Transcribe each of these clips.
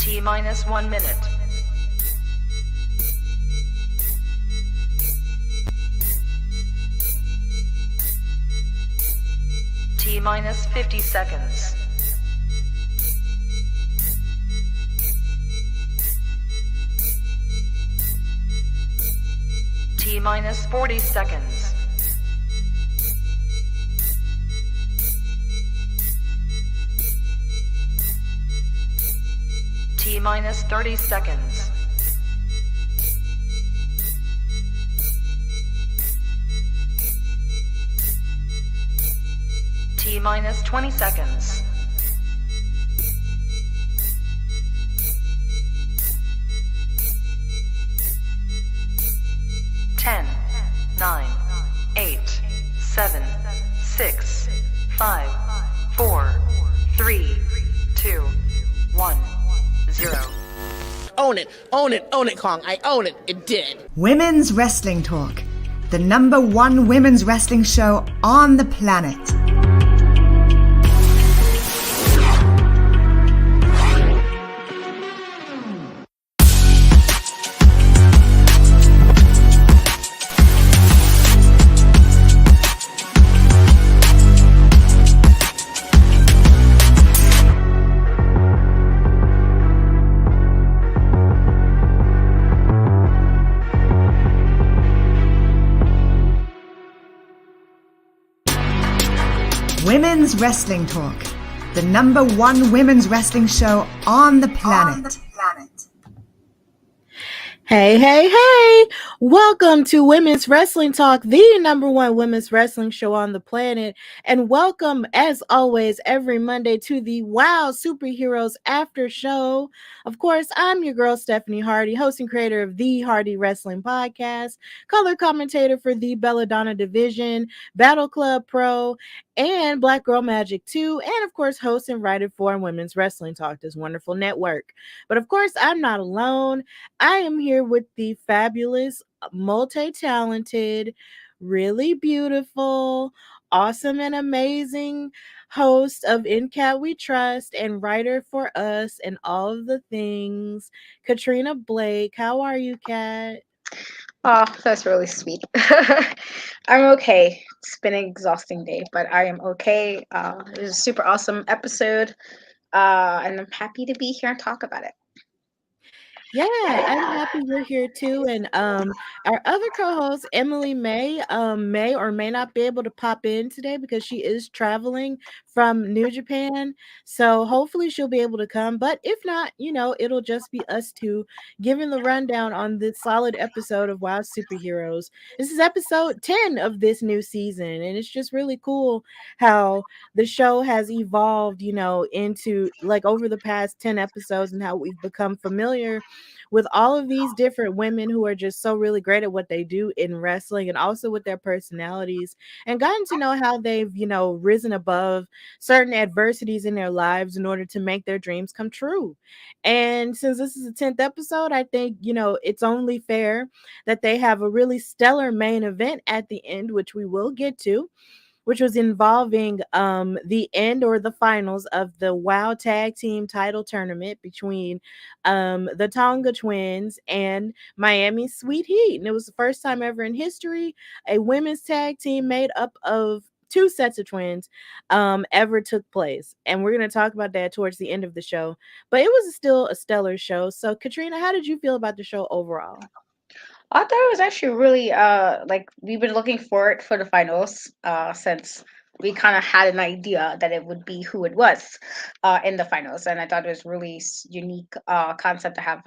T minus 1 minute. T minus 50 seconds. T minus 40 seconds. T minus 30 seconds. T minus 20 seconds. Ten, 9, 8, 7, 6, 5, 4, 3, 2, 1, 0. Own it, own it, own it, Kong. I own it. It did. Women's Wrestling Talk, the #1 women's wrestling show on the planet. Women's Wrestling Talk, the #1 women's wrestling show on the planet. Hey, hey, hey! Welcome to Women's Wrestling Talk, the #1 women's wrestling show on the planet. And welcome, as always, every Monday to the WOW Superheroes Aftershow. Of course, I'm your girl, Stephanie Hardy, host and creator of the Hardy Wrestling Podcast, color commentator for the Belladonna Division, Battle Club Pro, and Black Girl Magic 2, and of course, host and writer for Women's Wrestling Talk, this wonderful network. But of course, I'm not alone. I am here with the fabulous, multi-talented, really beautiful, awesome and amazing host of In Cat We Trust and writer for us and all of the things, Katrina Blake. How are you, Kat? Oh, that's really sweet. I'm okay. It's been an exhausting day, but I am okay. It was a super awesome episode, and I'm happy to be here and talk about it. Yeah, I'm happy you're here too. And our other co-host, Emily May or may not be able to pop in today because she is traveling from New Japan. So hopefully she'll be able to come. But if not, it'll just be us two giving the rundown on this solid episode of WOW Superheroes. This is episode 10 of this new season, and it's just really cool how the show has evolved, into like over the past 10 episodes and how we've become familiar with all of these different women who are just so really great at what they do in wrestling and also with their personalities, and gotten to know how they've, risen above certain adversities in their lives in order to make their dreams come true. And since this is the 10th episode, I think, it's only fair that they have a really stellar main event at the end, which we will get to, which was involving the end or the finals of the WOW Tag Team Title Tournament between the Tonga Twins and Miami Sweet Heat. And it was the first time ever in history a women's tag team made up of two sets of twins ever took place. And we're going to talk about that towards the end of the show. But it was still a stellar show. So, Katrina, how did you feel about the show overall? I thought it was actually really like we've been looking forward for the finals since we kind of had an idea that it would be who it was in the finals, and I thought it was really unique concept to have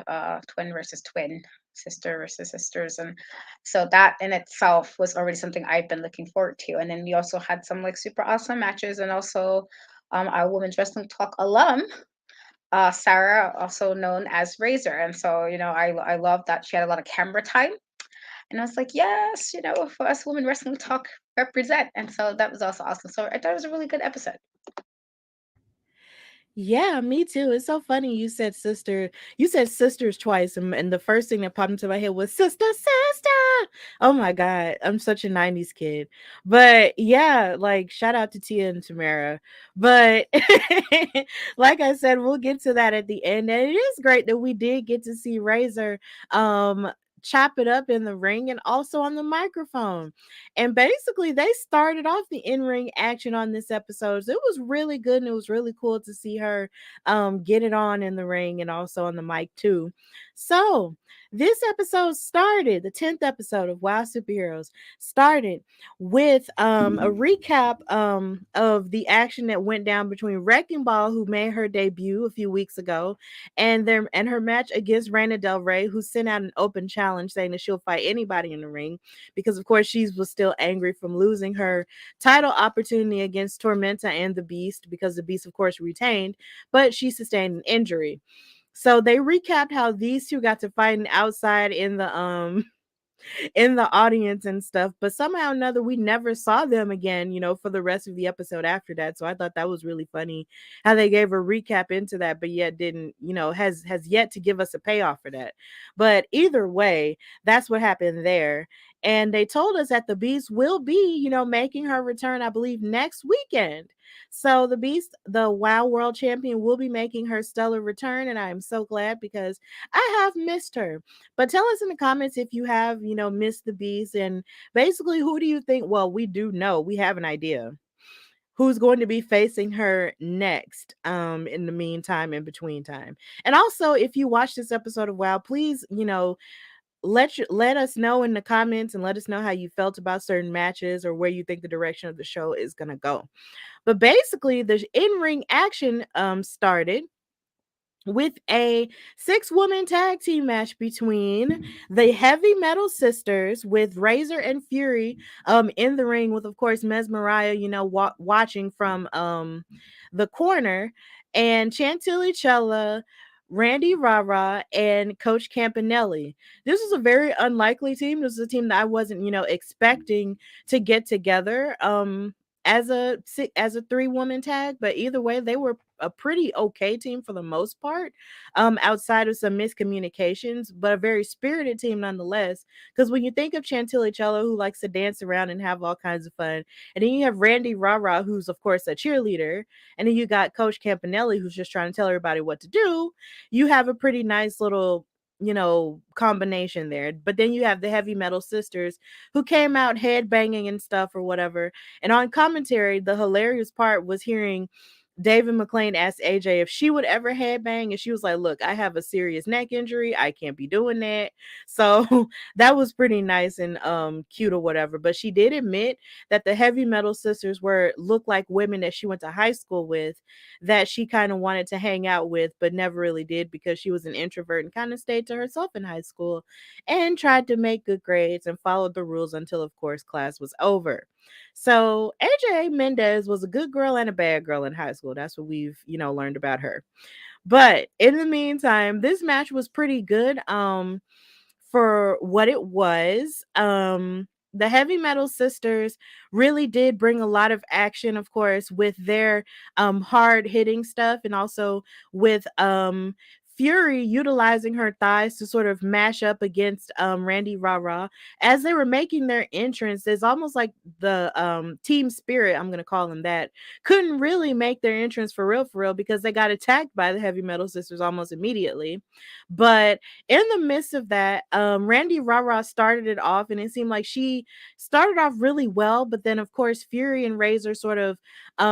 twin versus twin, sister versus sisters, and so that in itself was already something I've been looking forward to. And then we also had some like super awesome matches, and also our Women's Wrestling Talk alum, Sarah, also known as Razor. And so, I love that she had a lot of camera time. And I was like, yes, for us Women Wrestling Talk represent. And so that was also awesome. So I thought it was a really good episode. Yeah, me too. It's so funny you said sister. You said sisters twice, and the first thing that popped into my head was sister, sister. Oh my god, I'm such a 90s kid. But yeah, like shout out to Tia and Tamara. But like I said, we'll get to that at the end. And it is great that we did get to see Razor um chop it up in the ring and also on the microphone. And basically they started off the in-ring action on this episode. So it was really good and it was really cool to see her get it on in the ring and also on the mic too. So this episode started, the 10th episode of WOW Superheroes started with a recap of the action that went down between Wrecking Ball, who made her debut a few weeks ago, and her match against Reina Del Rey, who sent out an open challenge saying that she'll fight anybody in the ring because of course she was still angry from losing her title opportunity against Tormenta and the Beast, because the Beast of course retained, but she sustained an injury. So they recapped how these two got to fighting outside in the audience and stuff, but somehow or another we never saw them again, for the rest of the episode after that. So I thought that was really funny how they gave a recap into that, but yet didn't, has yet to give us a payoff for that. But either way, that's what happened there. And they told us that the Beast will be, making her return, I believe, next weekend. So the Beast, the WoW World Champion, will be making her stellar return, and I am so glad because I have missed her. But tell us in the comments if you have, missed the Beast, and basically who do you think? Well, we do know, we have an idea who's going to be facing her next in the meantime, in between time. And also, if you watch this episode of WoW, please, let us know in the comments and let us know how you felt about certain matches or where you think the direction of the show is going to go. But basically, the in-ring action started with a 6-woman tag team match between the Heavy Metal Sisters with Razor and Fury in the ring, with of course Mesmeriah, watching from the corner, and Chantilly Chella, Randi Rara, and Coach Campanelli. This was a very unlikely team. This is a team that I wasn't, expecting to get together as a 3-woman tag, but either way they were a pretty okay team for the most part, outside of some miscommunications, but a very spirited team nonetheless. Because when you think of Chantilly Chella, who likes to dance around and have all kinds of fun, and then you have Randi Rara, who's of course a cheerleader, and then you got Coach Campanelli, who's just trying to tell everybody what to do, you have a pretty nice little combination there. But then you have the Heavy Metal Sisters, who came out headbanging and stuff or whatever. And on commentary, the hilarious part was hearing David McLean asked AJ if she would ever headbang, and she was like, "Look, I have a serious neck injury. I can't be doing that." So that was pretty nice and cute or whatever. But she did admit that the Heavy Metal Sisters looked like women that she went to high school with, that she kind of wanted to hang out with, but never really did because she was an introvert and kind of stayed to herself in high school and tried to make good grades and followed the rules until, of course, class was over. So AJ Mendez was a good girl and a bad girl in high school. That's what we've, learned about her. But in the meantime, this match was pretty good for what it was. The Heavy Metal Sisters really did bring a lot of action, of course, with their hard hitting stuff, and also with Fury utilizing her thighs to sort of mash up against Randi Rara as they were making their entrance. It's almost like the Team Spirit, I'm gonna call them that, couldn't really make their entrance for real because they got attacked by the Heavy Metal Sisters almost immediately. But in the midst of that, Randi Rara started it off, and it seemed like she started off really well. But then, of course, Fury and Razor sort of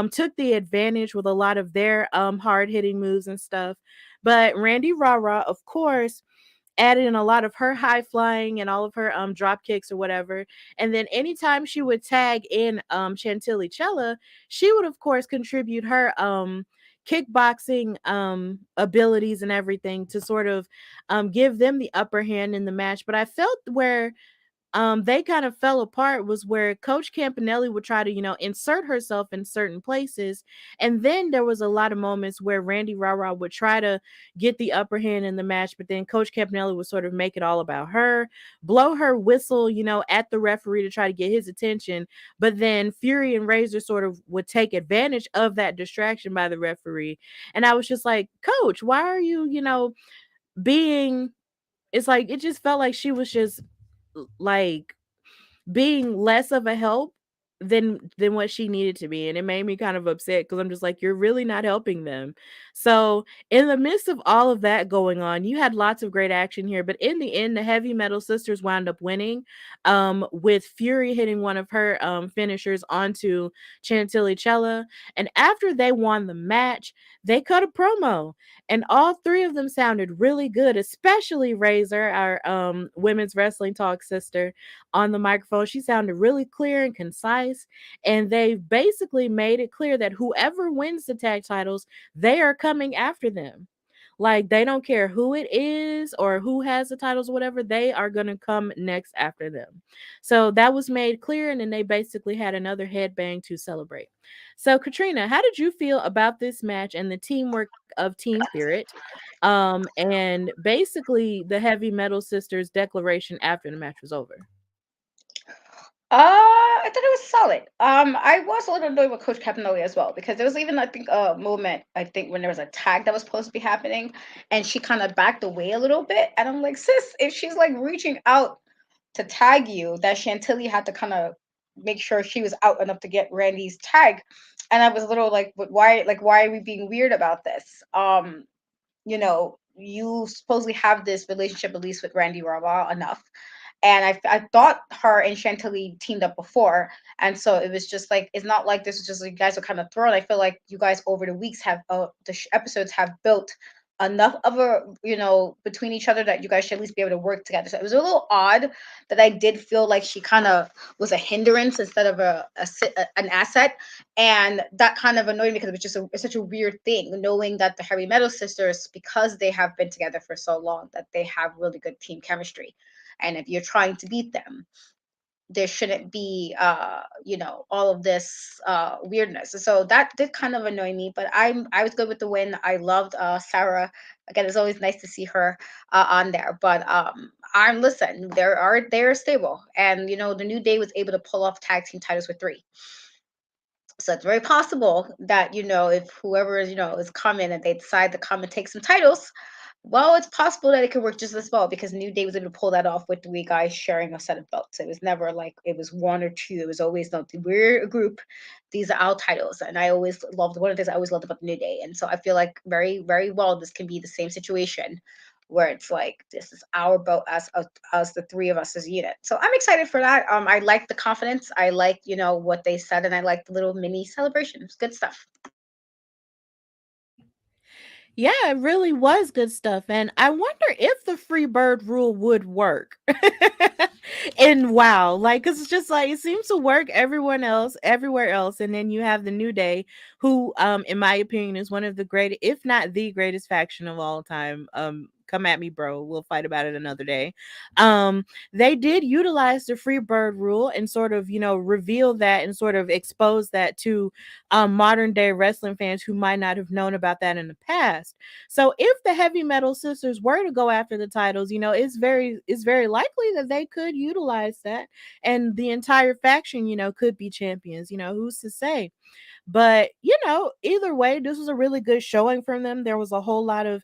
took the advantage with a lot of their hard hitting moves and stuff. But Randi Rara, of course, added in a lot of her high flying and all of her drop kicks or whatever. And then anytime she would tag in Chantilly Chella, she would of course contribute her kickboxing abilities and everything to sort of give them the upper hand in the match. But I felt where they kind of fell apart was where Coach Campanelli would try to, insert herself in certain places. And then there was a lot of moments where Randi Rara would try to get the upper hand in the match, but then Coach Campanelli would sort of make it all about her, blow her whistle, at the referee to try to get his attention. But then Fury and Razor sort of would take advantage of that distraction by the referee. And I was just like, Coach, why are you, being, it's like, it just felt like she was just like being less of a help than what she needed to be, and it made me kind of upset because I'm just like, you're really not helping them. So in the midst of all of that going on, you had lots of great action here, but in the end the Heavy Metal Sisters wound up winning, with Fury hitting one of her finishers onto Chantilly Chella. And after they won the match, they cut a promo, and all three of them sounded really good, especially Razor, our women's wrestling talk sister, on the microphone. She sounded really clear and concise. And they've basically made it clear that whoever wins the tag titles, they are coming after them. Like, they don't care who it is or who has the titles or whatever, they are going to come next after them. So that was made clear. And then they basically had another headbang to celebrate. So, Katrina, how did you feel about this match and the teamwork of Team Spirit? And basically the Heavy Metal Sisters declaration after the match was over. I thought it was solid. I was a little annoyed with Coach Campanelli as well because there was even, I think, a moment, I think, when there was a tag that was supposed to be happening, and she kind of backed away a little bit, and I'm like, sis, if she's like reaching out to tag you, that Chantilly had to kind of make sure she was out enough to get Randy's tag, and I was a little like, but why? Like, why are we being weird about this? You supposedly have this relationship at least with Randy Rava enough. And I thought her and Chantilly teamed up before. And so it was just like, it's not like this is just, you guys are kind of thrown. I feel like you guys over the weeks have, episodes have built enough of a, between each other that you guys should at least be able to work together. So it was a little odd that I did feel like she kind of was a hindrance instead of an asset. And that kind of annoyed me because it was just it's such a weird thing, knowing that the Heavy Metal Sisters, because they have been together for so long, that they have really good team chemistry. And if you're trying to beat them, there shouldn't be all of this weirdness. So that did kind of annoy me, but I was good with the win. I loved Sarah. Again, it's always nice to see her on there. But I'm listen, they're stable, and the New Day was able to pull off tag team titles with 3. So it's very possible that if whoever is coming and they decide to come and take some titles, well, it's possible that it could work just as well because New Day was able to pull that off with 3 guys sharing a set of belts. It was never like it was 1 or 2. It was always, no, we're a group. These are our titles. And I always loved, one of the things I always loved about the New Day. And so I feel like very, very well, this can be the same situation where it's like, this is our belt as the 3 of us as a unit. So I'm excited for that. I like the confidence. I like, what they said, and I like the little mini celebrations. Good stuff. Yeah, it really was good stuff. And I wonder if the free bird rule would work in WoW. Like, cause it's just like it seems to work everywhere else. And then you have the New Day, who in my opinion is one of the greatest, if not the greatest faction of all time. Come at me, bro. We'll fight about it another day. They did utilize the free bird rule and sort of, reveal that and sort of expose that to modern day wrestling fans who might not have known about that in the past. So if the Heavy Metal Sisters were to go after the titles, it's very likely that they could utilize that, and the entire faction, could be champions. Who's to say? But, either way, this was a really good showing from them. There was a whole lot of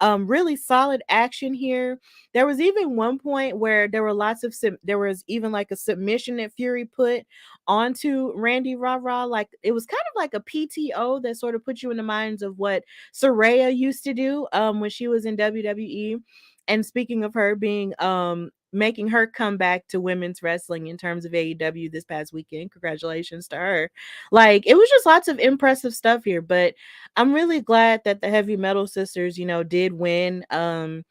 really solid action here. There was even one point where there were there was even like a submission that Fury put onto Randy Rah. Like, it was kind of like a PTO that sort of put you in the minds of what Saraya used to do when she was in WWE. And speaking of her being making her come back to women's wrestling in terms of AEW this past weekend. Congratulations to her. Like, it was just lots of impressive stuff here, but I'm really glad that the Heavy Metal Sisters, did win and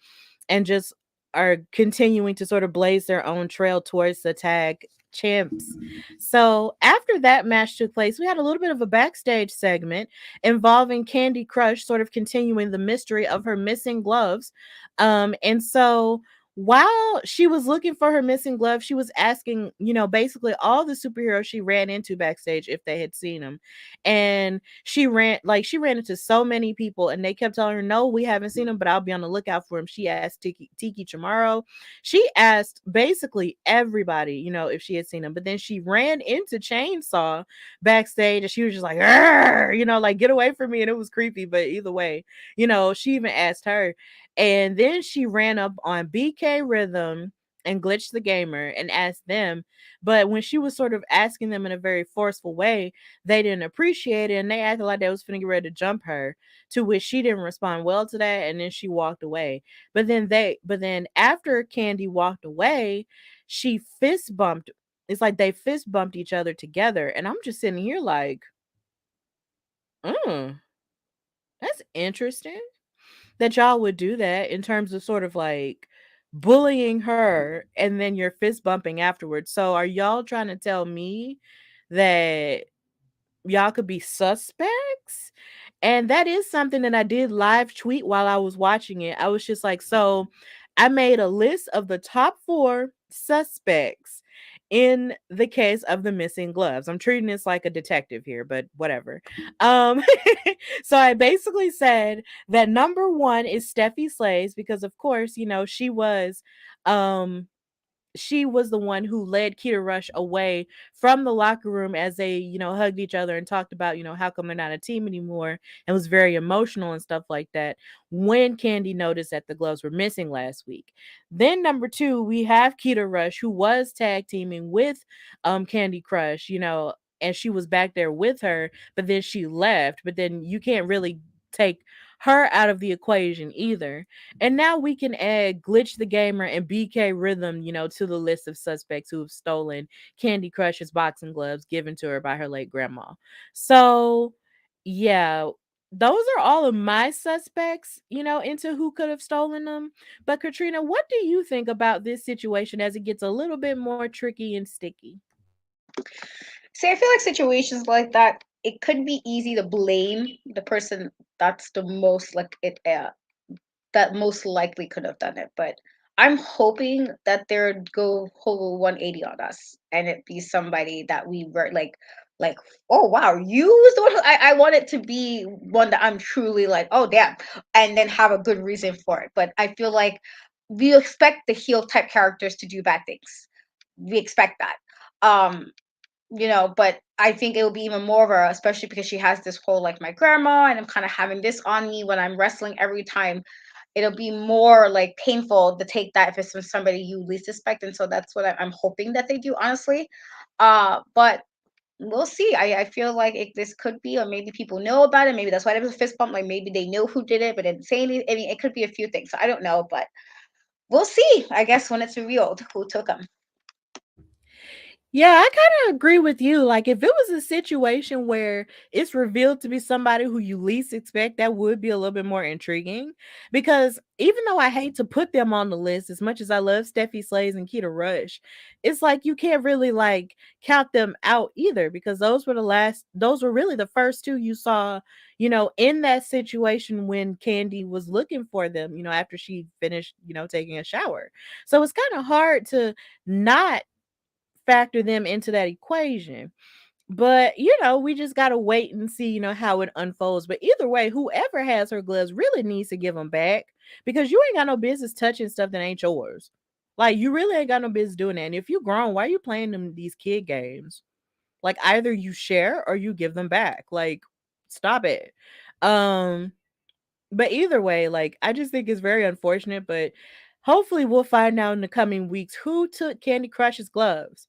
just are continuing to sort of blaze their own trail towards the tag champs. So after that match took place, we had a little bit of a backstage segment involving Candy Crush sort of continuing the mystery of her missing gloves. And so while she was looking for her missing glove, she was asking, basically all the superheroes she ran into backstage if they had seen them. And she ran into so many people, and they kept telling her, no, we haven't seen him, but I'll be on the lookout for him. She asked Tiki Chamorro. She asked basically everybody, if she had seen him. But then she ran into Chainsaw backstage, and she was just like, like, get away from me. And it was creepy, but either way, she even asked her. And then she ran up on BK Rhythm, and Glitch the Gamer and asked them. But when she was sort of asking them in a very forceful way, they didn't appreciate it and they acted like they was finna get ready to jump her. To which she didn't respond well to that, and then she walked away. But then after Candy walked away, she fist bumped. It's like they fist bumped each other together, and I'm just sitting here like, mm, that's interesting that y'all would do that in terms of sort of like bullying her and then you're fist bumping afterwards. So are y'all trying to tell me that y'all could be suspects? And that is something that I did live tweet while I was watching it. I was just like, so I made a list of the top 4 suspects in the case of the missing gloves. I'm treating this like a detective here, but whatever. Um so I basically said that number 1 is Steffi Slays because of course, um she was the one who led Keita Rush away from the locker room as they, hugged each other and talked about, how come they're not a team anymore, and was very emotional and stuff like that when Candy noticed that the gloves were missing last week. Then number 2, we have Keita Rush, who was tag teaming with Candy Crush, and she was back there with her, but then she left. But then you can't really take her out of the equation either. And now we can add Glitch the Gamer and BK Rhythm, to the list of suspects who have stolen Candy Crush's boxing gloves given to her by her late grandma. So, yeah, those are all of my suspects, into who could have stolen them. But Katrina, what do you think about this situation as it gets a little bit more tricky and sticky? See, I feel like situations like that, it could be easy to blame the person that's the most like it that most likely could have done it. But I'm hoping that they'd go whole 180 on us and it be somebody that we were like, oh wow, you was the one who I want it to be one that I'm truly like, oh damn, and then have a good reason for it. But I feel like we expect the heel type characters to do bad things. We expect that. But I think it will be even more of her, especially because she has this whole like my grandma, and I'm kind of having this on me when I'm wrestling every time. It'll be more like painful to take that if it's from somebody you least suspect, and so that's what I'm hoping that they do, honestly. But we'll see. I feel like this could be, or maybe people know about it. Maybe that's why there was a fist bump. Like maybe they know who did it, but didn't say anything. I mean, it could be a few things. So I don't know, but we'll see. I guess when it's revealed who took them. Yeah, I kind of agree with you. Like, if it was a situation where it's revealed to be somebody who you least expect, that would be a little bit more intriguing. Because even though I hate to put them on the list, as much as I love Steffi Slays and Keita Rush, it's like you can't really like count them out either. Because those were really the first 2 you saw, in that situation when Candy was looking for them, after she finished, taking a shower. So it's kind of hard to not factor them into that equation. But, we just got to wait and see, how it unfolds. But either way, whoever has her gloves really needs to give them back because you ain't got no business touching stuff that ain't yours. Like, you really ain't got no business doing that. And if you're grown, why are you playing these kid games? Like, either you share or you give them back. Like, stop it. Um, but either way, like, I just think it's very unfortunate. But hopefully, we'll find out in the coming weeks who took Candy Crush's gloves.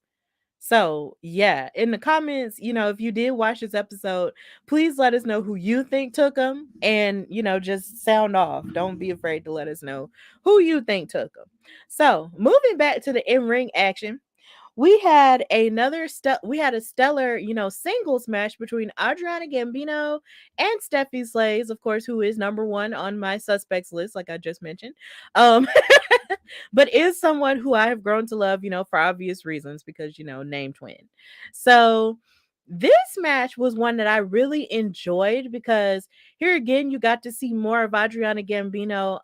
So, yeah, in the comments, if you did watch this episode, please let us know who you think took them and, just sound off. Don't be afraid to let us know who you think took them. So, moving back to the in-ring action, we had a stellar, singles match between Adriana Gambino and Steffi Slays, of course, who is number 1 on my suspects list, like I just mentioned. Um but is someone who I have grown to love, for obvious reasons because, name twin. So this match was one that I really enjoyed because here again, you got to see more of Adriana Gambino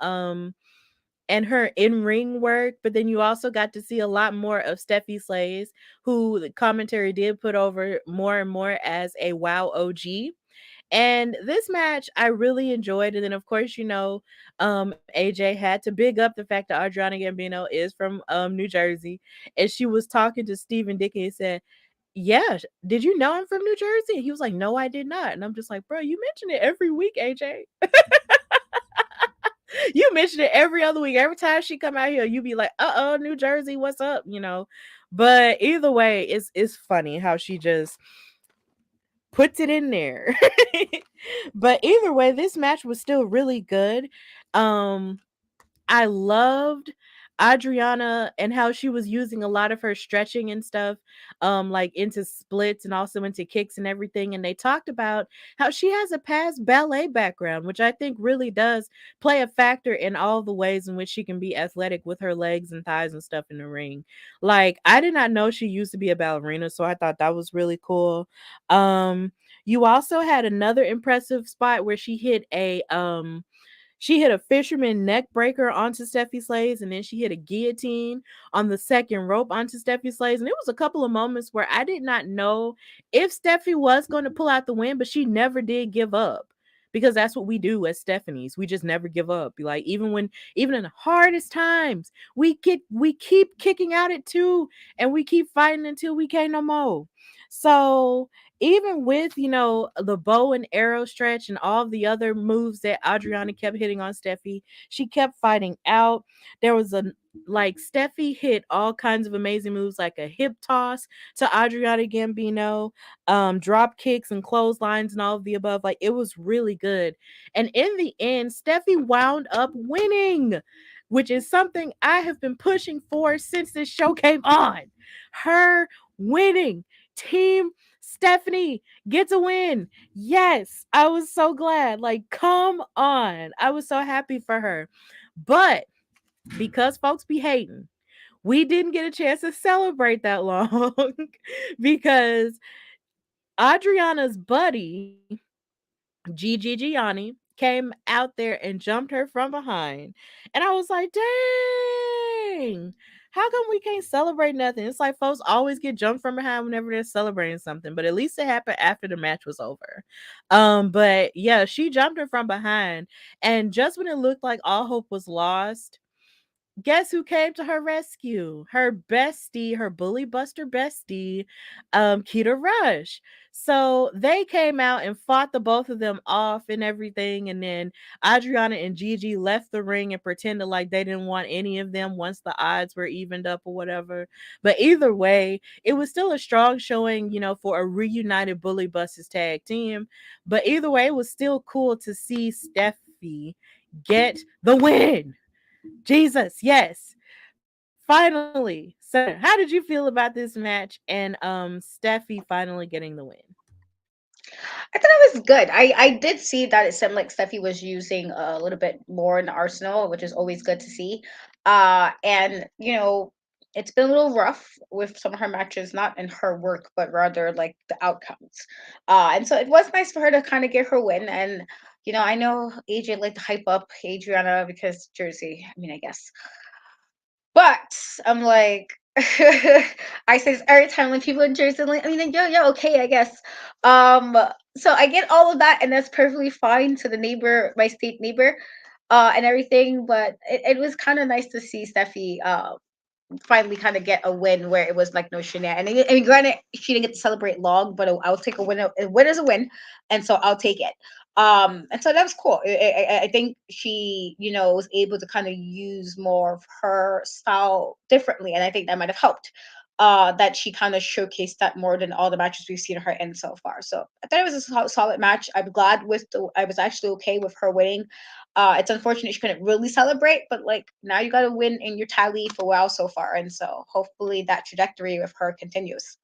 and her in-ring work, but then you also got to see a lot more of Steffi Slays, who the commentary did put over more and more as a WOW OG. And this match I really enjoyed. And then of course, AJ had to big up the fact that Adriana Gambino is from New Jersey. And she was talking to Stephen Dickey and said, yeah, did you know I'm from New Jersey? And he was like, no, I did not. And I'm just like, bro, you mention it every week, AJ. You mention it every other week. Every time she come out here, you be like, New Jersey, what's up? You know. But either way, it's funny how she just puts it in there. But either way, this match was still really good. Um I loved Adriana and how she was using a lot of her stretching and stuff, like into splits and also into kicks and everything. And they talked about how she has a past ballet background, which I think really does play a factor in all the ways in which she can be athletic with her legs and thighs and stuff in the ring. Like, I did not know she used to be a ballerina, so I thought that was really cool. You also had another impressive spot where she hit a fisherman neck breaker onto Steffi Slays, and then she hit a guillotine on the second rope onto Steffi Slays. And it was a couple of moments where I did not know if Steffi was going to pull out the win, but she never did give up. Because that's what we do as Stephanies. We just never give up. Like, even in the hardest times, we keep kicking out at two, and we keep fighting until we can't no more. So even with, the bow and arrow stretch and all the other moves that Adriana kept hitting on Steffi, she kept fighting out. There was Steffi hit all kinds of amazing moves, like a hip toss to Adriana Gambino, drop kicks and clotheslines and all of the above. Like, it was really good. And in the end, Steffi wound up winning, which is something I have been pushing for since this show came on. Her winning. Team Stephanie gets a win. Yes, I was so glad. Like, come on. I was so happy for her. But because folks be hating, we didn't get a chance to celebrate that long because Adriana's buddy, Gigi Gianni, came out there and jumped her from behind. And I was like, dang, how come we can't celebrate nothing? It's like folks always get jumped from behind whenever they're celebrating something, but at least it happened after the match was over. But yeah, she jumped her from behind. And just when it looked like all hope was lost, guess who came to her rescue? Her bestie, her bully buster bestie, Keita Rush. So they came out and fought the both of them off and everything. And then Adriana and Gigi left the ring and pretended like they didn't want any of them once the odds were evened up or whatever. But either way, it was still a strong showing, for a reunited Bully Busters tag team. But either way, it was still cool to see Steffi get the win. Jesus, yes. Finally. So, how did you feel about this match and Steffi finally getting the win? I thought it was good. I did see that it seemed like Steffi was using a little bit more in the arsenal, which is always good to see. And it's been a little rough with some of her matches, not in her work, but rather like the outcomes. And so it was nice for her to kind of get her win. And I know AJ liked to hype up Adriana because Jersey. I mean, I guess. But I'm like, I say this every time when people in Jersey, like, I mean, like, yo, okay, I guess. Um, so I get all of that, and that's perfectly fine to the neighbor, my state neighbor, and everything. But it was kind of nice to see Steffi finally kind of get a win where it was like no shenanigans. And granted, she didn't get to celebrate long, but I'll take a win. A win is a win, and so I'll take it. And so that was cool. I think she, was able to kind of use more of her style differently, and I think that might have helped. That she kind of showcased that more than all the matches we've seen her in so far. So I thought it was a solid match. I'm glad I was actually okay with her winning. It's unfortunate she couldn't really celebrate, but like now you got to win in your tally for WoW so far, and so hopefully that trajectory with her continues.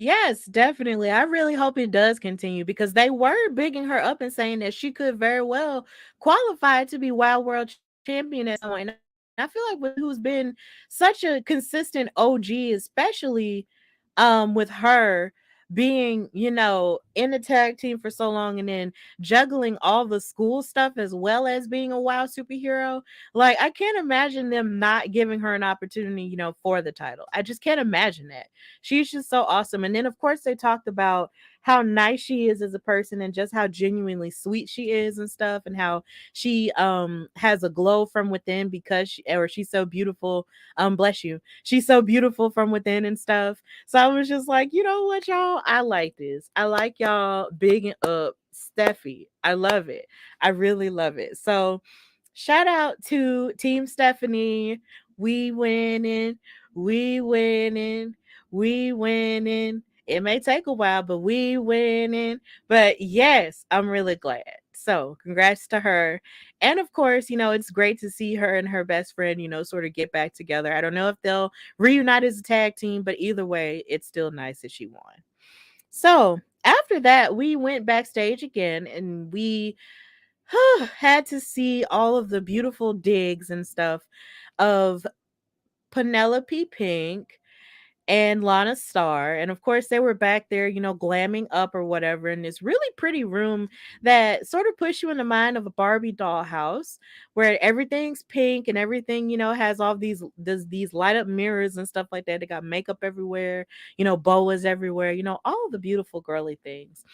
Yes, definitely. I really hope it does continue because they were bigging her up and saying that she could very well qualify to be Wild World Champion at some point. And I feel like with who's been such a consistent OG, especially with her being, in the tag team for so long and then juggling all the school stuff as well as being a WoW superhero. Like, I can't imagine them not giving her an opportunity, for the title. I just can't imagine that. She's just so awesome. And then, of course, they talked about how nice she is as a person and just how genuinely sweet she is and stuff, and how she has a glow from within because she's so beautiful. Bless you. She's so beautiful from within and stuff. So I was just like, you know what, y'all? I like this. I like y'all bigging up Steffi. I love it. I really love it. So shout out to Team Stephanie. We winning. We winning. We winning. It may take a while, but we winning. But yes, I'm really glad. So congrats to her. And of course, it's great to see her and her best friend, sort of get back together. I don't know if they'll reunite as a tag team, but either way, it's still nice that she won. So after that, we went backstage again and we had to see all of the beautiful digs and stuff of Penelope Pink and Lana Star. And of course, they were back there, glamming up or whatever in this really pretty room that sort of puts you in the mind of a Barbie doll house where everything's pink and everything, has all these light up mirrors and stuff like that. They got makeup everywhere, boas everywhere, all the beautiful girly things.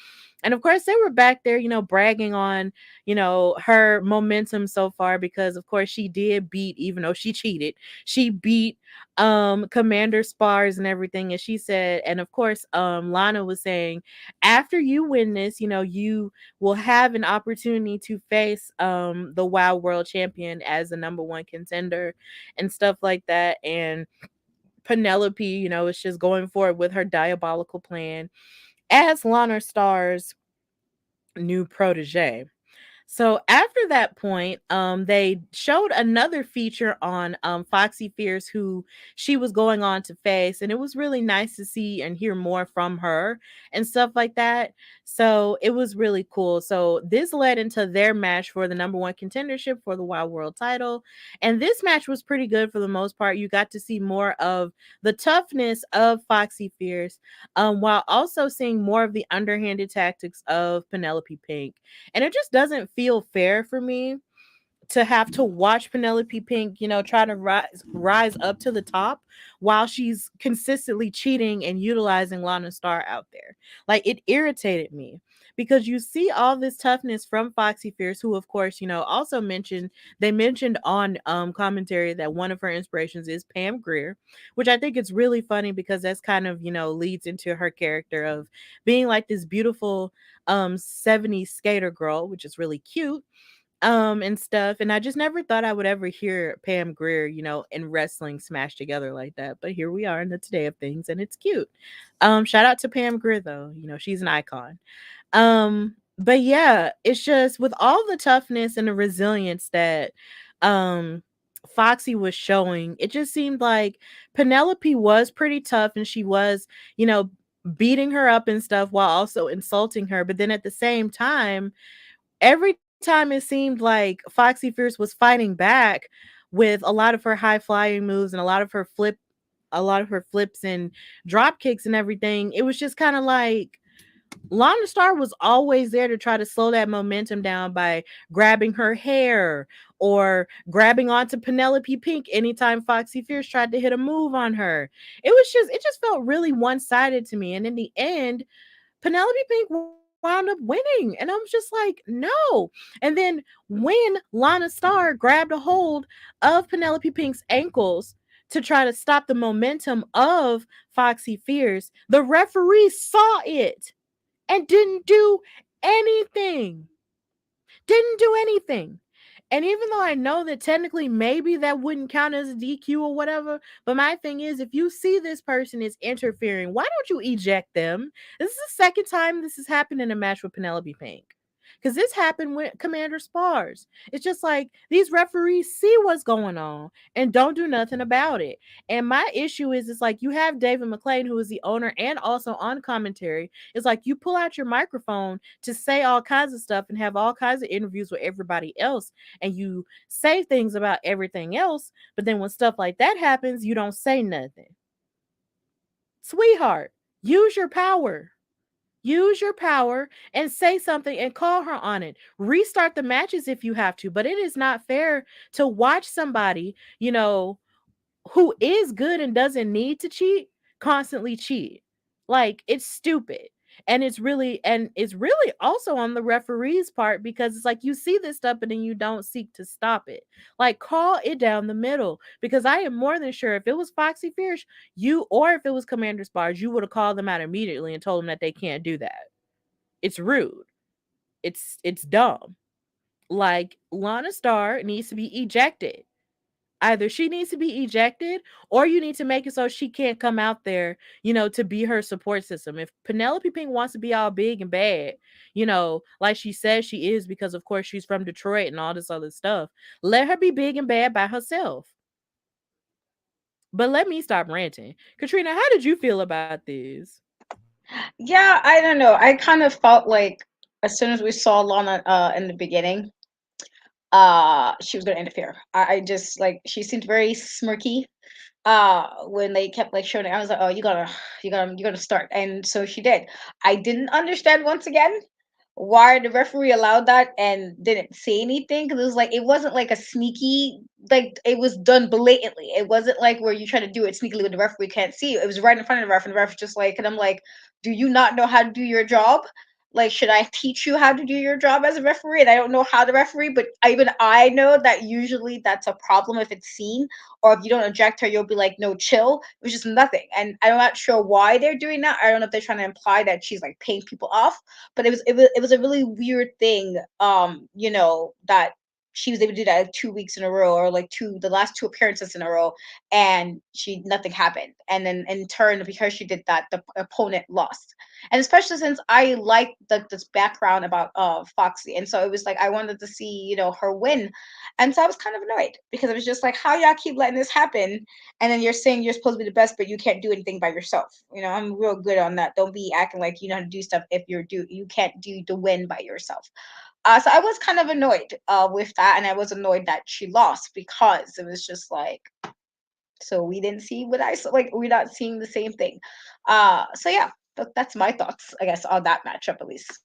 And of course, they were back there, bragging on, her momentum so far because of course she did beat, even though she cheated, she beat Commander Spars and everything. And she said, and of course, Lana was saying, after you win this, you will have an opportunity to face the WOW World Champion as the number one contender and stuff like that. And Penelope, is just going forward with her diabolical plan as Lana Star's new protege. So after that point, they showed another feature on Foxxy Fierce, who she was going on to face, and it was really nice to see and hear more from her and stuff like that. So it was really cool. So this led into their match for the number one contendership for the WOW World title, and this match was pretty good for the most part. You got to see more of the toughness of Foxxy Fierce, while also seeing more of the underhanded tactics of Penelope Pink. And it just doesn't feel fair for me to have to watch Penelope Pink, try to rise up to the top while she's consistently cheating and utilizing Lana Star out there. Like, it irritated me because you see all this toughness from Foxxy Fierce, who of course, also mentioned on commentary that one of her inspirations is Pam Grier, which I think is really funny because that's kind of, leads into her character of being like this beautiful 70s skater girl, which is really cute and stuff. And I just never thought I would ever hear Pam Grier, in wrestling smashed together like that. But here we are in the today of things, and it's cute. Shout out to Pam Grier though. She's an icon. But yeah, it's just with all the toughness and the resilience that Foxy was showing, it just seemed like Penelope was pretty tough and she was, beating her up and stuff while also insulting her. But then at the same time, every time it seemed like Foxy Fierce was fighting back with a lot of her high flying moves and a lot of her flips and drop kicks and everything. It was just kind of like Lana Star was always there to try to slow that momentum down by grabbing her hair or grabbing onto Penelope Pink anytime Foxy Fierce tried to hit a move on her. It just felt really one-sided to me. And in the end, Penelope Pink wound up winning. And I was just like, no. And then when Lana Star grabbed a hold of Penelope Pink's ankles to try to stop the momentum of Foxy Fierce, the referee saw it and didn't do anything. Didn't do anything. And even though I know that technically maybe that wouldn't count as a DQ or whatever, but my thing is, if you see this person is interfering, why don't you eject them? This is the second time this has happened in a match with Penelope Pink. Because this happened with Commander Spars. It's just like these referees see what's going on and don't do nothing about it. And my issue is, it's like you have David McLean, who is the owner and also on commentary. It's like you pull out your microphone to say all kinds of stuff and have all kinds of interviews with everybody else. And you say things about everything else. But then when stuff like that happens, you don't say nothing. Sweetheart, use your power. Use your power and say something and call her on it. Restart the matches if you have to, but it is not fair to watch somebody, who is good and doesn't need to cheat, constantly cheat. Like, it's stupid. And it's really also on the referee's part, because it's like you see this stuff and then you don't seek to stop it. Like, call it down the middle, because I am more than sure if it was Foxy Fierce, or if it was Commander Spars, you would have called them out immediately and told them that they can't do that. It's rude. it's dumb. Like Lana Star needs to be ejected. Either she needs to be ejected or you need to make it so she can't come out there, to be her support system. If Penelope Pink wants to be all big and bad, like she says she is, because of course she's from Detroit and all this other stuff, let her be big and bad by herself. But let me stop ranting. Katrina, how did you feel about this? Yeah, I don't know. I kind of felt like as soon as we saw Lana in the beginning, she was gonna interfere. I just like she seemed very smirky when they kept like showing it. I was like, oh, you're gonna start, and so she did. I didn't understand once again why the referee allowed that and didn't say anything, because it was like it wasn't like a sneaky, like it was done blatantly. It wasn't like where you try to do it sneakily when the referee can't see you. It was right in front of the ref, and the ref was just like, and I'm like, do you not know how to do your job? Like, should I teach you how to do your job as a referee? And I don't know how to referee, but even I know that usually that's a problem if it's seen, or if you don't eject her, you'll be like, no, chill. It was just nothing. And I'm not sure why they're doing that. I don't know if they're trying to imply that she's like paying people off, but it was a really weird thing, that she was able to do that like 2 weeks in a row, or like the last two appearances in a row, and she nothing happened. And then in turn, because she did that, the opponent lost. And especially since I like this background about Foxy, and so it was like I wanted to see her win, and so I was kind of annoyed because it was just like, how y'all keep letting this happen, and then you're saying you're supposed to be the best, but you can't do anything by yourself. I'm real good on that. Don't be acting like you know how to do stuff if you can't do the win by yourself. So I was kind of annoyed with that, and I was annoyed that she lost, because it was just like, so we didn't see what I saw. Like, we're not seeing the same thing. So yeah, that's my thoughts, I guess, on that matchup at least.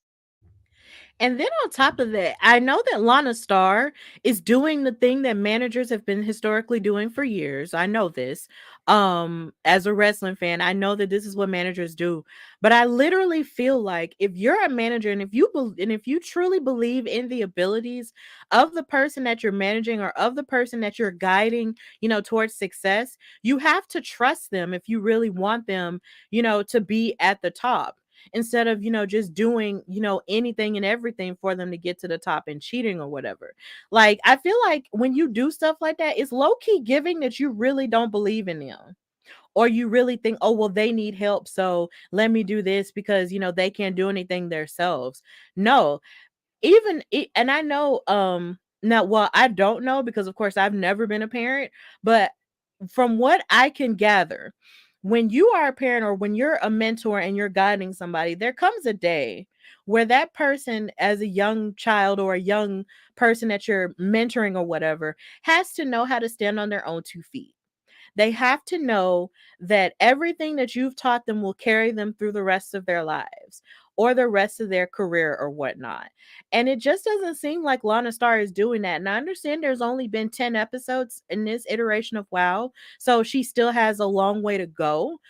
And then on top of that, I know that Lana Star is doing the thing that managers have been historically doing for years. I know this. As a wrestling fan, I know that this is what managers do. But I literally feel like if you're a manager, and if you truly believe in the abilities of the person that you're managing, or of the person that you're guiding, towards success, you have to trust them if you really want them, to be at the top, instead of just doing anything and everything for them to get to the top and cheating or whatever. Like, I feel like when you do stuff like that, it's low-key giving that you really don't believe in them, or you really think, oh well, they need help, so let me do this because they can't do anything themselves. No. And I know, now, well, I don't know, because of course I've never been a parent, but from what I can gather, when you are a parent, or when you're a mentor and you're guiding somebody, there comes a day where that person, as a young child or a young person that you're mentoring or whatever, has to know how to stand on their own 2 feet. They have to know that everything that you've taught them will carry them through the rest of their lives, or the rest of their career or whatnot. And it just doesn't seem like Lana Star is doing that. And I understand there's only been 10 episodes in this iteration of WOW, so she still has a long way to go.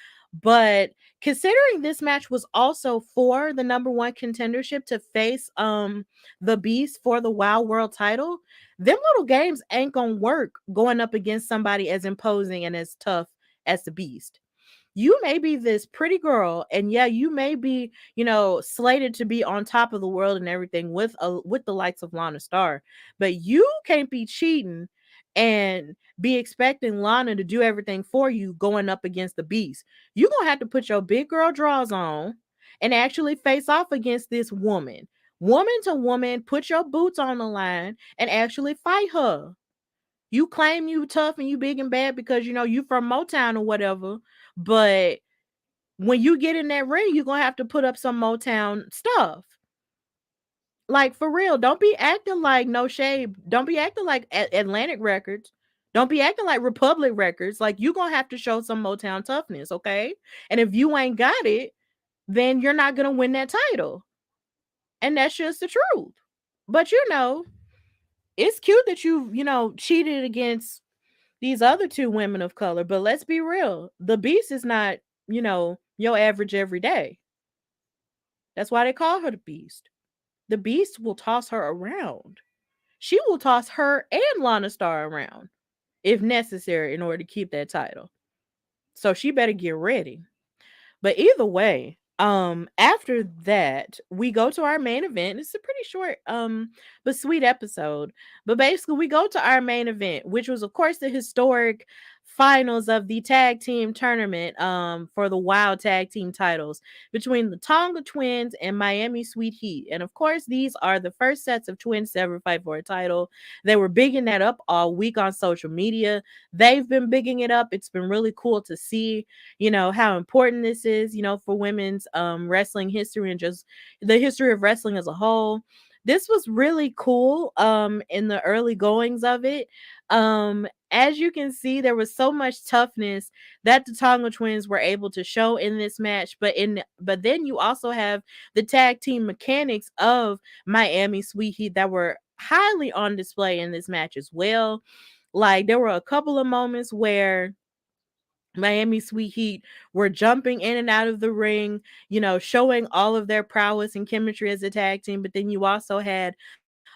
But considering this match was also for the number one contendership to face the Beast for the WOW World title, them little games ain't gonna work going up against somebody as imposing and as tough as the Beast. You may be this pretty girl, and yeah, you may be, slated to be on top of the world and everything with the likes of Lana Star, but you can't be cheating and be expecting Lana to do everything for you going up against the Beast. You're gonna have to put your big girl drawers on and actually face off against this woman to woman, put your boots on the line and actually fight her. You claim you tough and you big and bad because you from Motown or whatever, but when you get in that ring, you're gonna have to put up some Motown stuff. Like, for real, don't be acting like, no shade, don't be acting like Atlantic Records. Don't be acting like Republic Records. Like, you gonna have to show some Motown toughness, okay? And if you ain't got it, then you're not gonna win that title. And that's just the truth. But it's cute that you've cheated against these other two women of color, but let's be real. The Beast is not, your average everyday. That's why they call her the Beast. The Beast will toss her around. She will toss her and Lana Star around if necessary in order to keep that title. So she better get ready. But either way, After that, we go to our main event. It's a pretty short but sweet episode. But basically we go to our main event, which was of course the historic finals of the tag team tournament for the WOW tag team titles between the Tonga Twins and Miami Sweet Heat. And of course, these are the first sets of twins to ever fight for a title. They were bigging that up all week on social media. They've been bigging it up. It's been really cool to see, how important this is, for women's wrestling history and just the history of wrestling as a whole. This was really cool in the early goings of it. As you can see, there was so much toughness that the Tonga twins were able to show in this match, but then you also have the tag team mechanics of Miami Sweet Heat that were highly on display in this match as well. Like there were a couple of moments where Miami Sweet Heat were jumping in and out of the ring, showing all of their prowess and chemistry as a tag team. But then you also had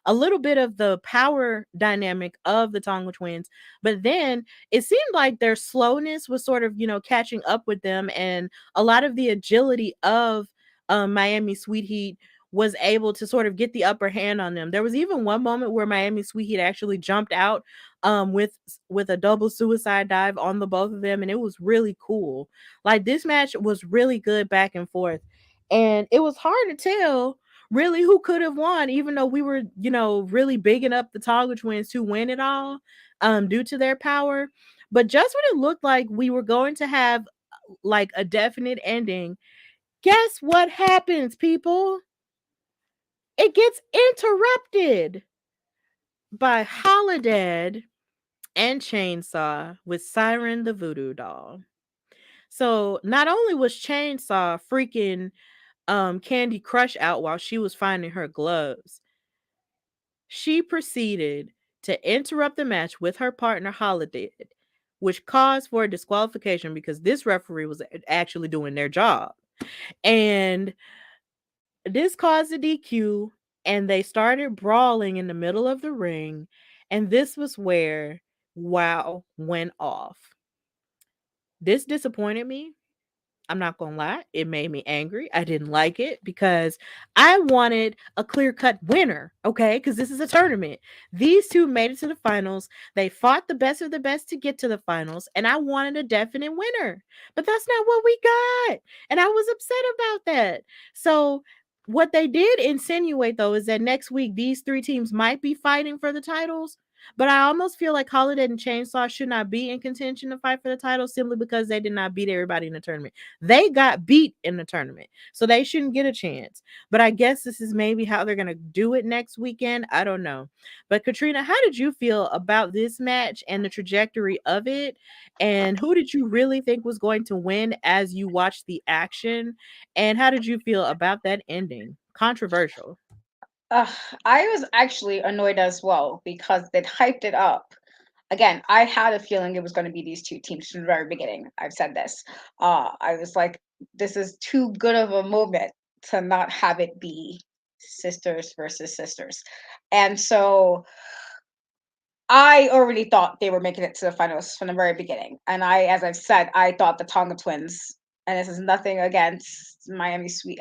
a little bit of the power dynamic of the Tonga twins. But then it seemed like their slowness was sort of, catching up with them. And a lot of the agility of Miami Sweet Heat was able to sort of get the upper hand on them. There was even one moment where Miami Sweet Heat actually jumped out with a double suicide dive on the both of them, and it was really cool. Like this match was really good back and forth, and it was hard to tell really who could have won, even though we were, really bigging up the Tonga twins to win it all, due to their power. But just when it looked like we were going to have like a definite ending, guess what happens, people? It gets interrupted by Holiday and Chainsaw with Siren the Voodoo Doll. So not only was Chainsaw freaking Candy Crush out while she was finding her gloves, she proceeded to interrupt the match with her partner Holiday, which caused for a disqualification because this referee was actually doing their job. And this caused a DQ, and they started brawling in the middle of the ring. And this was where WOW went off. This disappointed me. I'm not gonna lie, it made me angry. I didn't like it because I wanted a clear-cut winner, okay? Because this is a tournament. These two made it to the finals. They fought the best of the best to get to the finals, and I wanted a definite winner. But that's not what we got, and I was upset about that. So what they did insinuate, though, is that next week these three teams might be fighting for the titles. But I almost feel like Holiday and Chainsaw should not be in contention to fight for the title simply because they did not beat everybody in the tournament. They got beat in the tournament, so they shouldn't get a chance. But I guess this is maybe how they're going to do it next weekend. I don't know. But Katrina, how did you feel about this match and the trajectory of it? And who did you really think was going to win as you watched the action? And how did you feel about that ending? Controversial. Uh, I was actually annoyed as well because they hyped it up. Again, I had a feeling it was going to be these two teams from the very beginning. I've said this. I was like, this is too good of a moment to not have it be sisters versus sisters. And so I already thought they were making it to the finals from the very beginning. And as I've said, I thought the Tonga twins, and this is nothing against Miami Sweet,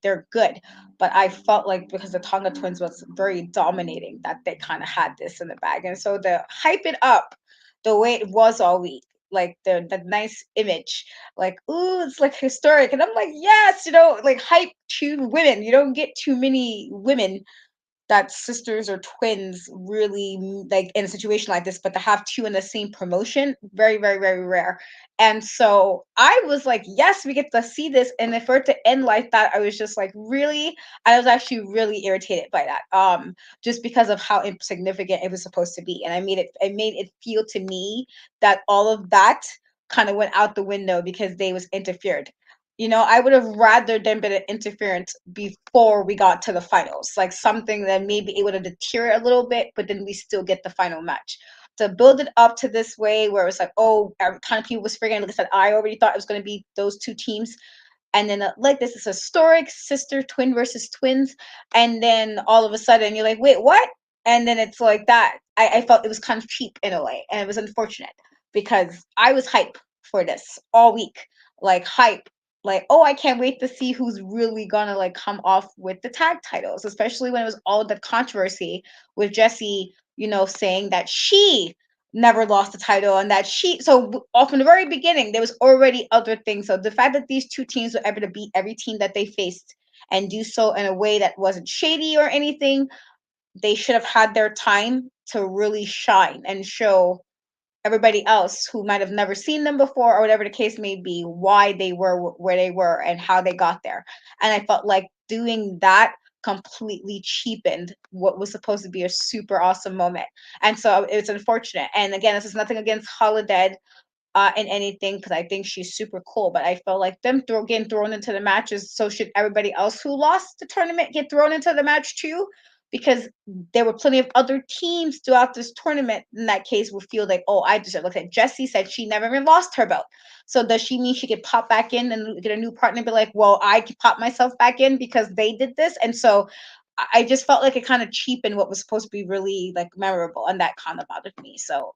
they're good, but I felt like because the Tonga twins was very dominating, that they kind of had this in the bag. And so to hype it up the way it was all week, like the nice image, like, ooh, it's like historic. And I'm like, yes, like hype two women. You don't get too many women that sisters or twins really like in a situation like this, but to have two in the same promotion, very, very, very rare. And so I was like, yes, we get to see this. And if for it to end like that, I was just like, really, I was actually really irritated by that. Just because of how insignificant it was supposed to be. And it made it feel to me that all of that kind of went out the window because they was interfered. I would have rather them been an interference before we got to the finals, like something that maybe it would have deterred a little bit, but then we still get the final match. To build it up to this way, where it's like, oh, kind of people was figuring, like I said, I already thought it was going to be those two teams, and then like this is historic sister twin versus twins, and then all of a sudden you're like, wait, what? And then it's like that. I felt it was kind of cheap in a way, and it was unfortunate because I was hype for this all week, like hype like, oh, I can't wait to see who's really gonna like come off with the tag titles, especially when it was all the controversy with Jessie, saying that she never lost the title and that off from the very beginning there was already other things. So the fact that these two teams were able to beat every team that they faced and do so in a way that wasn't shady or anything, they should have had their time to really shine and show everybody else who might have never seen them before or whatever the case may be, why they were where they were and how they got there. And I felt like doing that completely cheapened what was supposed to be a super awesome moment. And so it's unfortunate. And again, this is nothing against Holiday and anything, because I think she's super cool. But I felt like them getting thrown into the matches. So should everybody else who lost the tournament get thrown into the match too? Because there were plenty of other teams throughout this tournament. In that case, would feel like, oh, I just look at Jessie said she never even lost her belt. So does she mean she could pop back in and get a new partner and be like, well, I could pop myself back in because they did this? And so I just felt like it kind of cheapened what was supposed to be really like memorable, and that kind of bothered me. So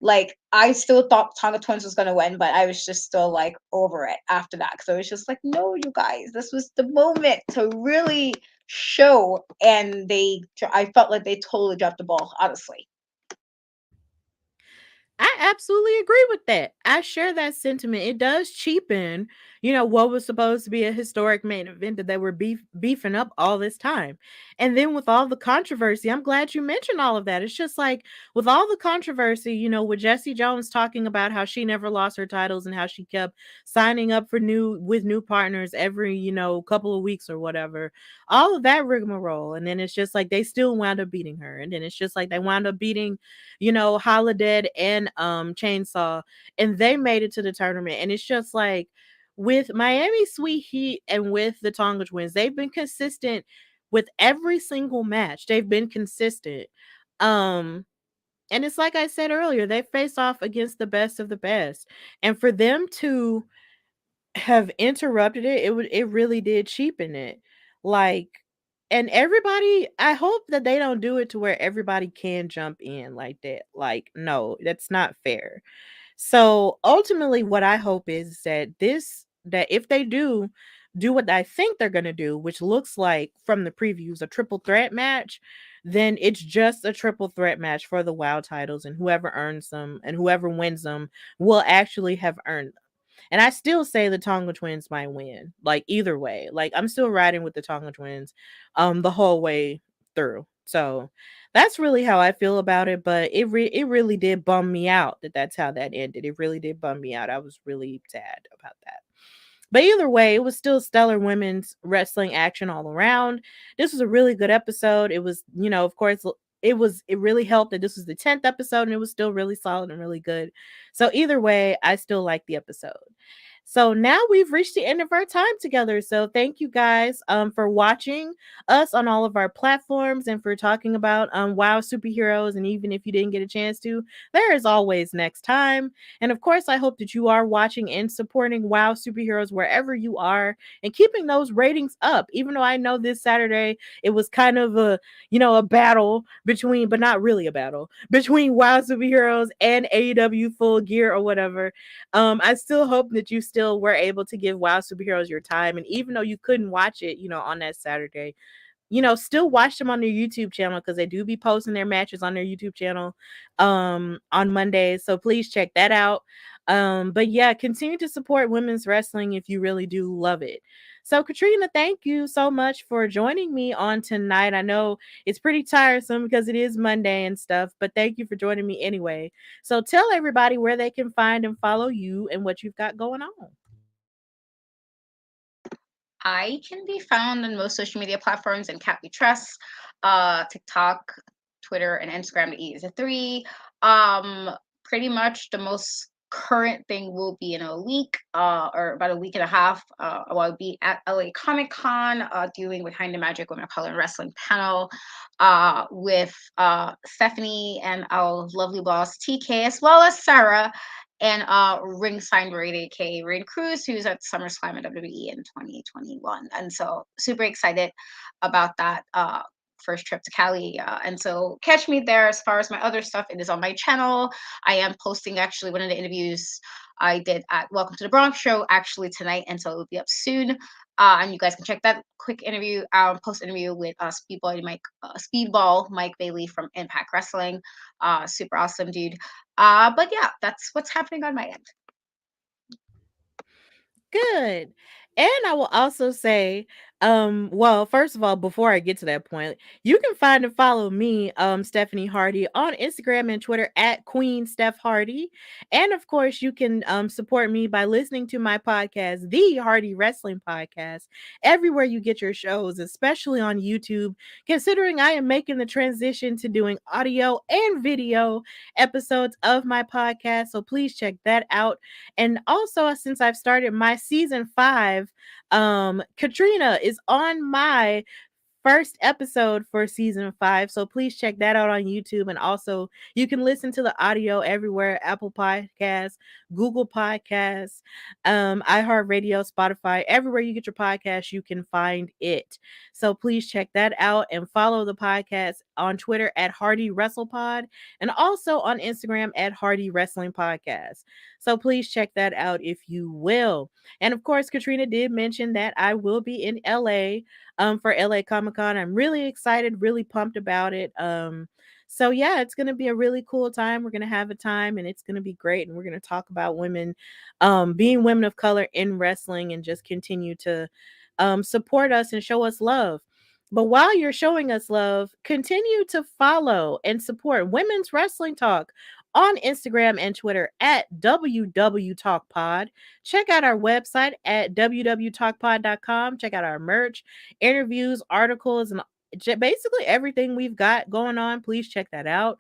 like, I still thought Tonga Twins was gonna win, but I was just still like over it after that. So it was just like, no, you guys, this was the moment to really show, and I felt like they totally dropped the ball, honestly. I absolutely agree with that. I share that sentiment. It does cheapen, what was supposed to be a historic main event that they were beefing up all this time. And then with all the controversy, I'm glad you mentioned all of that. It's just like with all the controversy, with Jessie Jones talking about how she never lost her titles and how she kept signing up for new partners every, couple of weeks or whatever. All of that rigmarole. And then it's just like they still wound up beating her. And then it's just like they wound up beating Holiday and Chainsaw, and they made it to the tournament. And it's just like with Miami Sweet Heat and with the Tonga Twins, they've been consistent with every single match. They've been consistent. Um and it's like I said earlier, they face off against the best of the best. And for them to have interrupted it really did cheapen it. Like, and everybody, I hope that they don't do it to where everybody can jump in like that. Like, no, that's not fair. So ultimately what I hope is that if they do what I think they're going to do, which looks like from the previews a triple threat match, then it's just a triple threat match for the WOW titles, and whoever earns them and whoever wins them will actually have earned them. And I still say the Tonga Twins might win. Like, either way. Like, I'm still riding with the Tonga Twins the whole way through. So that's really how I feel about it. But it really did bum me out that's how that ended. It really did bum me out. I was really sad about that. But either way, it was still stellar women's wrestling action all around. This was a really good episode. It was, of course, it really helped that this was the 10th episode and it was still really solid and really good. So either way, I still like the episode. So now we've reached the end of our time together. So thank you guys for watching us on all of our platforms and for talking about WoW Superheroes. And even if you didn't get a chance to, there is always next time. And of course, I hope that you are watching and supporting WoW Superheroes wherever you are and keeping those ratings up. Even though I know this Saturday it was kind of a battle between, but not really a battle, between WoW Superheroes and AEW Full Gear or whatever. I still hope that you still were able to give WoW Superheroes your time. And even though you couldn't watch it, on that Saturday, still watch them on their YouTube channel because they do be posting their matches on their YouTube channel on Mondays. So please check that out. But yeah, continue to support women's wrestling if you really do love it. So Katrina, thank you so much for joining me on tonight. I know it's pretty tiresome because it is Monday and stuff, but thank you for joining me anyway. So tell everybody where they can find and follow you and what you've got going on. I can be found on most social media platforms in Cat We Trust, TikTok, Twitter, and Instagram. The E is a 3. Pretty much the most current thing will be in a week, or about a week and a half. I'll be at LA Comic Con, doing Behind the Magic Women of Color and Wrestling panel, with Stephanie and our lovely boss TK, as well as Sarah, and ringside Raid, aka Raid Cruz, who's at SummerSlam at WWE in 2021. And so super excited about that. first trip to Cali. And so catch me there. As far as my other stuff, it is on my channel. I am posting actually one of the interviews I did at Welcome to the Bronx show actually tonight, and so it will be up soon. And you guys can check that quick interview, post interview with Speedball Mike Bailey from Impact Wrestling. Super awesome dude. But yeah, that's what's happening on my end. Good. And I will also say, well, first of all, before I get to that point, you can find and follow me, Stephanie Hardy, on Instagram and Twitter at Queen Steph Hardy. And of course, you can support me by listening to my podcast, The Hardy Wrestling Podcast, everywhere you get your shows, especially on YouTube, considering I am making the transition to doing audio and video episodes of my podcast. So please check that out. And also, since I've started my season 5, Katrina is on my first episode for season 5, so please check that out on YouTube. And also you can listen to the audio everywhere: Apple Podcasts, Google Podcasts, iHeartRadio, Spotify. Everywhere you get your podcast, you can find it. So please check that out and follow the podcast on Twitter at Hardy WrestlePod, and also on Instagram at Hardy Wrestling Podcast. So please check that out if you will. And of course, Katrina did mention that I will be in LA for LA Comic-Con. I'm really excited, really pumped about it. So yeah, it's going to be a really cool time. We're going to have a time, and it's going to be great. And we're going to talk about women, being women of color in wrestling, and just continue to support us and show us love. But while you're showing us love, continue to follow and support Women's Wrestling Talk on Instagram and Twitter at WWTalkPod. Check out our website at www.talkpod.com. Check out our merch, interviews, articles, and basically everything we've got going on. Please check that out.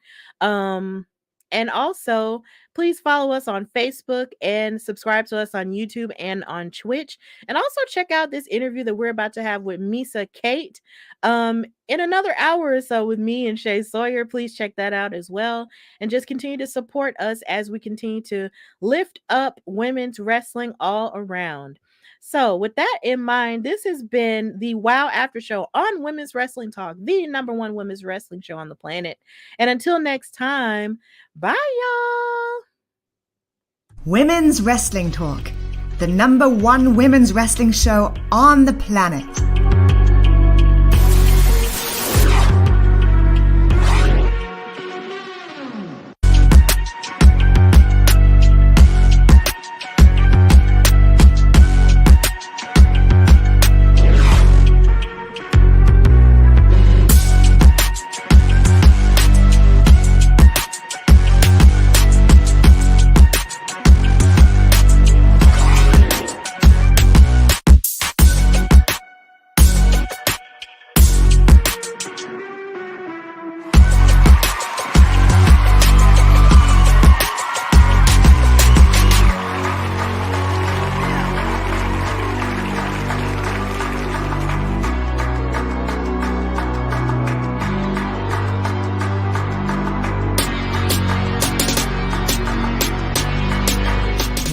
And also, please follow us on Facebook and subscribe to us on YouTube and on Twitch. And also check out this interview that we're about to have with Misa Kate in another hour or so with me and Shay Sawyer. Please check that out as well. And just continue to support us as we continue to lift up women's wrestling all around. So with that in mind, this has been the WOW After Show on Women's Wrestling Talk, the #1 women's wrestling show on the planet. And until next time, bye y'all. Women's Wrestling Talk, the #1 women's wrestling show on the planet.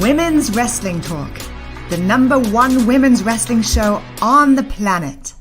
Women's Wrestling Talk, the #1 women's wrestling show on the planet.